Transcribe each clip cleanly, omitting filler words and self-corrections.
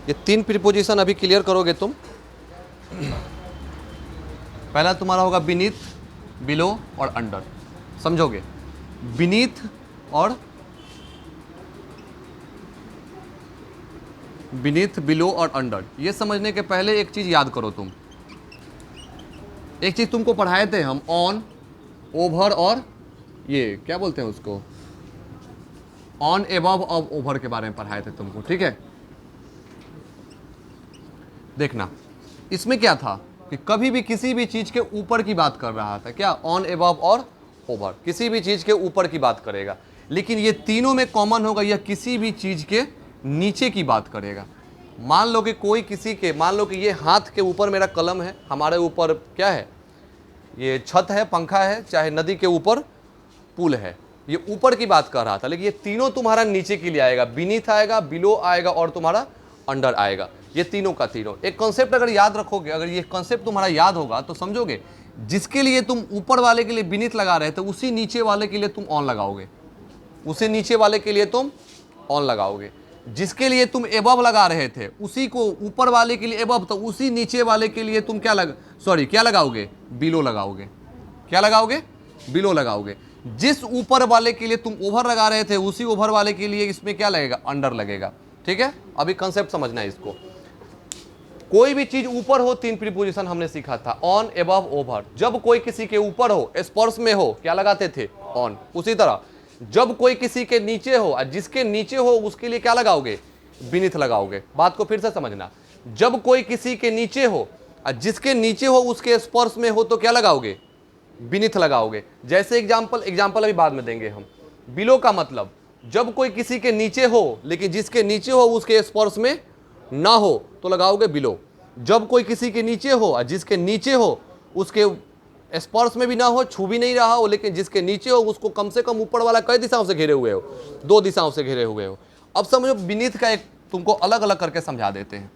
ये 3 प्रीपोजिशन अभी क्लियर करोगे तुम। पहला तुम्हारा होगा बीनीथ, बिलो और अंडर। समझोगे? बीनीथ और बीनीथ, बिलो और अंडर, ये समझने के पहले एक चीज याद करो तुम। एक चीज तुमको पढ़ाए थे हम, ऑन, ओवर और ये क्या बोलते हैं उसको, ऑन, एबव और ओवर के बारे में पढ़ाए थे तुमको, ठीक है? देखना इसमें क्या था कि कभी भी किसी भी चीज के ऊपर की बात कर रहा था, क्या? ऑन, एबव और ओवर, किसी भी चीज के ऊपर की बात करेगा। लेकिन ये तीनों में कॉमन होगा, यह किसी भी चीज के नीचे की बात करेगा। मान लो कि कोई किसी के, मान लो कि ये हाथ के ऊपर मेरा कलम है, हमारे ऊपर क्या है, ये छत है, पंखा है, चाहे नदी के ऊपर पुल है, ये ऊपर की बात कर रहा था। लेकिन ये तीनों तुम्हारा नीचे के लिए आएगा, बीनीथ आएगा, बिलो आएगा और तुम्हारा अंडर आएगा। ये तीनों का तीनों एक कॉन्सेप्ट अगर याद रखोगे, अगर ये कॉन्सेप्ट तुम्हारा याद होगा तो समझोगे, जिसके लिए तुम ऊपर वाले के लिए बीनीथ लगा रहे थे, उसी नीचे वाले के लिए तुम ऑन लगाओगे, उसी नीचे वाले के लिए तुम ऑन लगाओगे। जिसके लिए तुम एबव लगा रहे थे, उसी को ऊपर वाले के लिए एबव, तो उसी नीचे वाले के लिए तुम क्या क्या लगाओगे? बिलो लगाओगे। क्या लगाओगे? बिलो लगाओगे। जिस ऊपर वाले के लिए तुम ओवर लगा रहे थे, उसी ओवर वाले के लिए इसमें क्या लगेगा? अंडर लगेगा। ठीक है, अभी कंसेप्ट समझना है इसको। कोई भी चीज ऊपर हो, 3 प्रीपोजिशन हमने सीखा था, ऑन, एबव, ओवर। जब कोई किसी के ऊपर हो, स्पर्श में हो, क्या लगाते थे? ऑन। उसी तरह जब कोई किसी के नीचे हो और जिसके नीचे हो, उसके लिए क्या लगाओगे? बीनीथ लगाओगे। बात को फिर से समझना, जब कोई किसी के नीचे हो और जिसके नीचे हो उसके स्पर्श में हो, तो क्या लगाओगे? बीनीथ लगाओगे। जैसे एग्जाम्पल अभी बाद में देंगे हम। बिलो का मतलब जब कोई किसी के नीचे हो लेकिन जिसके नीचे हो उसके स्पर्श में ना हो, तो लगाओगे बिलो। जब कोई किसी के नीचे हो और जिसके नीचे हो उसके स्पर्श में भी ना हो, छू भी नहीं रहा हो, लेकिन जिसके नीचे हो उसको कम से कम ऊपर वाला कई दिशाओं से घेरे हुए हो? 2 दिशाओं से घेरे हुए हो। अब समझो बीनीथ का एक तुमको अलग अलग करके समझा देते हैं।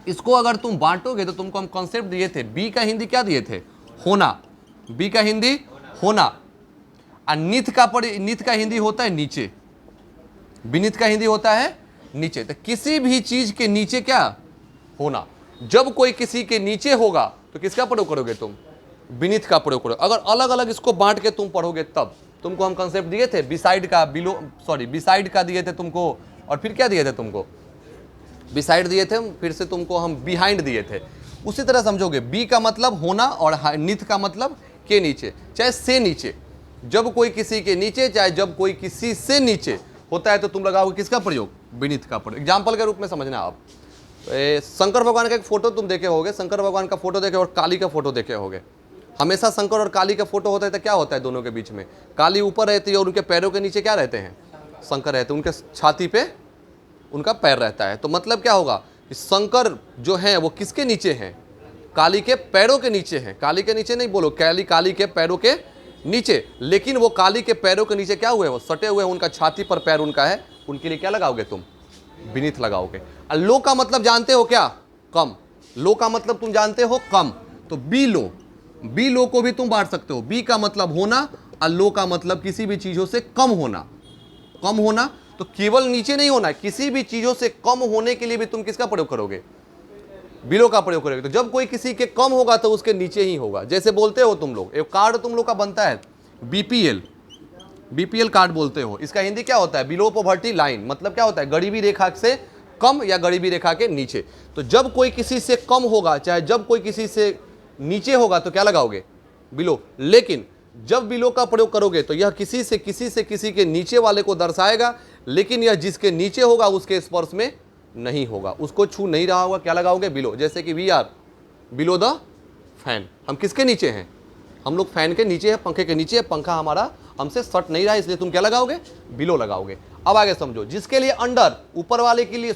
इसको अगर तुम बांटोगे तो तुमको हम कॉन्सेप्ट दिए थे, बी का हिंदी क्या दिए थे? होना। बी का हिंदी होना। और नीथ का हिंदी होता है नीचे। बीनीथ का हिंदी होता है नीचे। तो किसी भी चीज के नीचे क्या होना। जब कोई किसी के नीचे होगा तो किसका प्रयोग करोगे तुम? बीनीथ का प्रयोग करोगे। अगर अलग अलग इसको बांट के तुम पढ़ोगे तब। तुमको हम कंसेप्ट दिए थे बिसाइड का, बिसाइड का दिए थे तुमको, और फिर क्या दिए थे तुमको? बिसाइड दिए थे, फिर से तुमको हम बिहाइंड दिए थे। उसी तरह समझोगे, बी का मतलब होना और नीथ का मतलब के नीचे, चाहे से नीचे। जब कोई किसी के नीचे, चाहे जब कोई किसी से नीचे होता है, तो तुम लगाओगे किसका प्रयोग? बीनीथ का प्रयोग। एग्जाम्पल के रूप में समझना आप। शंकर भगवान का एक फोटो तुम देखे होगे, शंकर भगवान का फोटो देखे और काली का फोटो देखे होगे। हमेशा शंकर और काली का फोटो होता है तो क्या होता है दोनों के बीच में? काली ऊपर रहती है और उनके पैरों के नीचे क्या रहते हैं? शंकर रहते हैं। उनके छाती पे उनका पैर रहता है। तो मतलब क्या होगा कि शंकर जो है वो किसके नीचे हैं? काली के पैरों के नीचे हैं। काली के नीचे नहीं बोलो, काली के पैरों के नीचे। लेकिन वो काली के पैरों के नीचे क्या हुए? वो सटे हुए हैं, उनका छाती पर पैर उनका है। उनके लिए क्या लगाओगे तुम? बीनीथ लगाओगे। और लो का मतलब जानते हो क्या? कम। लो का मतलब तुम जानते हो कम। तो बी लो, बी लो को भी तुम बांट सकते हो। बी का मतलब होना और लो का मतलब किसी भी चीजों से कम होना। कम होना तो केवल नीचे नहीं होना, किसी भी चीजों से कम होने के लिए भी तुम किसका प्रयोग करोगे? बिलो का प्रयोग करोगे। तो जब कोई किसी के कम होगा तो उसके नीचे ही होगा। जैसे बोलते हो तुम लोग, एक कार्ड तुम लोग का बनता है बीपीएल, बीपीएल कार्ड बोलते हो। इसका हिंदी क्या होता है? Below poverty line. मतलब क्या होता है? गरीबी रेखा से कम या गरीबी रेखा के नीचे। तो जब कोई किसी से कम होगा, चाहे जब कोई किसी से नीचे होगा, तो क्या लगाओगे? बिलो। लेकिन जब बिलो का प्रयोग करोगे तो यह किसी से किसी के नीचे वाले को दर्शाएगा, लेकिन यह जिसके नीचे होगा उसके स्पर्श में नहीं होगा, उसको छू नहीं रहा होगा। क्या लगाओगे? बिलो। जैसे कि we are below the fan. हम किसके नीचे हैं? हम लोग फैन के नीचे हैं, पंखे के नीचे है। पंखा हमारा हमसे सट नहीं रहा है, इसलिए तुम क्या लगाओगे? बिलो लगाओगे। अब आगे समझो, जिसके लिए अंडर, ऊपर वाले के लिए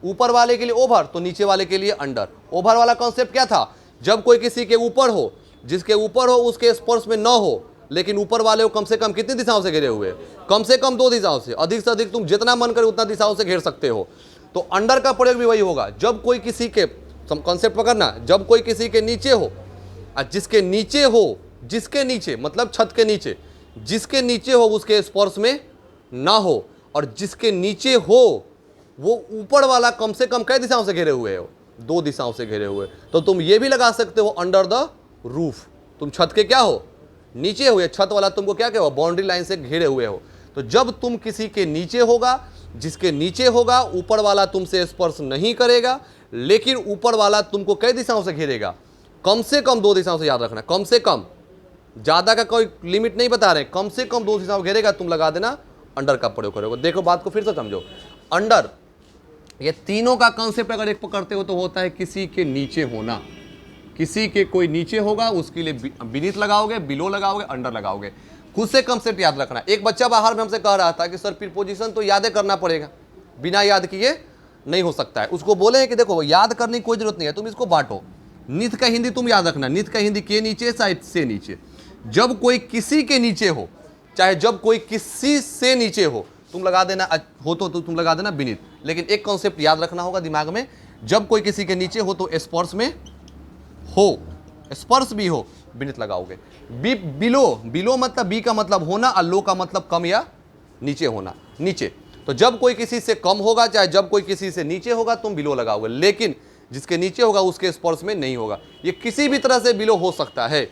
ऊपर वाले के लिए ओवर, तो नीचे वाले के लिए अंडर। ओवर वाला कॉन्सेप्ट क्या था? जब कोई किसी के ऊपर हो, जिसके ऊपर हो उसके स्पर्श में न हो, लेकिन ऊपर वाले को कम से कम कितनी दिशाओं से घेरे हुए? कम से कम 2 दिशाओं से। अधिक से अधिक तुम जितना मन करे उतना दिशाओं से घेर सकते हो। तो अंडर का प्रयोग भी वही होगा। जब कोई किसी के, कॉन्सेप्ट पकड़ना, जब कोई किसी के नीचे हो और जिसके नीचे हो, जिसके नीचे मतलब छत के नीचे, जिसके नीचे हो उसके स्पर्श में ना हो, और जिसके नीचे हो वो ऊपर वाला कम से कम कई दिशाओं से घेरे हुए हो, 2 दिशाओं से घेरे हुए। तो तुम ये भी लगा सकते हो अंडर द रूफ, तुम छत के क्या हो, नीचे हुए, छत वाला तुमको क्या क्या हो, बाउंड्री लाइन से घेरे हुए हो। तो जब तुम किसी के नीचे होगा, जिसके नीचे होगा, ऊपर वाला तुमसे स्पर्श नहीं करेगा, लेकिन ऊपर वाला तुमको कई दिशाओं से घेरेगा, कम से कम 2 दिशाओं से, याद रखना, कम से कम, ज्यादा का कोई लिमिट नहीं बता रहे, कम से कम 2 दिशाओं घेरेगा, तुम लगा देना अंडर का प्रयोग करोगे। देखो बात को फिर से समझो, अंडर, ये तीनों का कॉन्सेप्ट अगर एक पकड़ते हो तो होता है किसी के नीचे होना, किसी के कोई नीचे होगा उसके लिए बीनीथ लगाओगे, बिलो लगाओगे, अंडर लगाओगे। खुद से कॉन्सेप्ट याद रखना। एक बच्चा बाहर में हमसे कह रहा था कि सर प्रीपोजिशन तो याद करना पड़ेगा, बिना याद किए नहीं हो सकता है। उसको बोले कि देखो याद करने की कोई जरूरत नहीं है, तुम इसको बांटो। निथ का हिंदी तुम याद रखना, निथ का हिंदी के नीचे, साइड से नीचे। जब कोई किसी के नीचे हो, चाहे जब कोई किसी से नीचे हो, तुम लगा देना, हो तो तुम लगा देना बीनीथ। लेकिन एक कॉन्सेप्ट याद रखना होगा दिमाग में, जब कोई किसी के नीचे हो तो स्पर्श में हो, स्पर्श भी हो, बीनीथ लगाओगे। बिलो, बिलो मतलब बी का मतलब होना और लो का मतलब कम या नीचे होना, नीचे। तो जब कोई किसी से कम होगा, चाहे जब कोई किसी से नीचे होगा, तुम बिलो लगाओगे। लेकिन जिसके नीचे होगा उसके स्पर्श में नहीं होगा। ये किसी भी तरह से बिलो हो सकता है,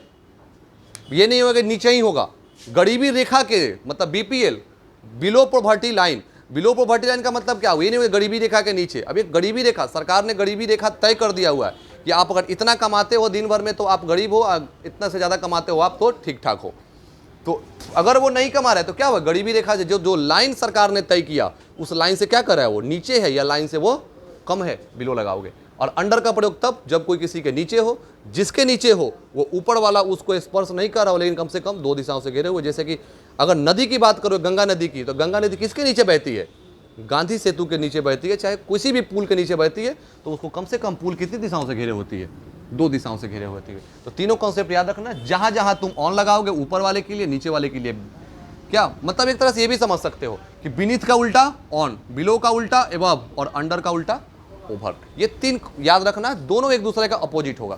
ये नहीं होगा कि नीचे ही होगा। गरीबी रेखा के मतलब BPL, below poverty line, below poverty line का मतलब क्या हुआ, ये नहीं होगा गरीबी रेखा के नीचे। अब ये गरीबी रेखा, सरकार ने गरीबी रेखा तय कर दिया हुआ है कि आप अगर इतना कमाते हो दिन भर में तो आप गरीब हो, इतना से ज़्यादा कमाते हो आप तो ठीक ठाक हो। तो अगर वो नहीं कमा रहा है तो क्या हुआ, गरीबी रेखा से जो लाइन सरकार ने तय किया उस लाइन से क्या कर रहा है, वो नीचे है या लाइन से वो कम है, बिलो लगाओगे। और अंडर का प्रयोग तब जब कोई किसी के नीचे हो, जिसके नीचे हो वो ऊपर वाला उसको स्पर्श नहीं कर रहा हो, लेकिन कम से कम 2 दिशाओं से घेरे हुए। जैसे कि अगर नदी की बात करो, गंगा नदी की, तो गंगा नदी किसके नीचे बहती है, गांधी सेतु के नीचे बहती है, चाहे किसी भी पुल के नीचे बहती है, तो उसको कम से कम पुल कितनी दिशाओं से घेरे होती है, 2 दिशाओं से घेरे होती है। तो तीनों कॉन्सेप्ट याद रखना। जहां जहां तुम ऑन लगाओगे, ऊपर वाले के लिए, नीचे वाले के लिए, क्या मतलब एक तरह से ये भी समझ सकते हो कि बीनीथ का उल्टा ऑन, बिलो का उल्टा एबव और अंडर का उल्टा ओवर। ये 3 याद रखना, दोनों एक दूसरे का अपोजिट होगा।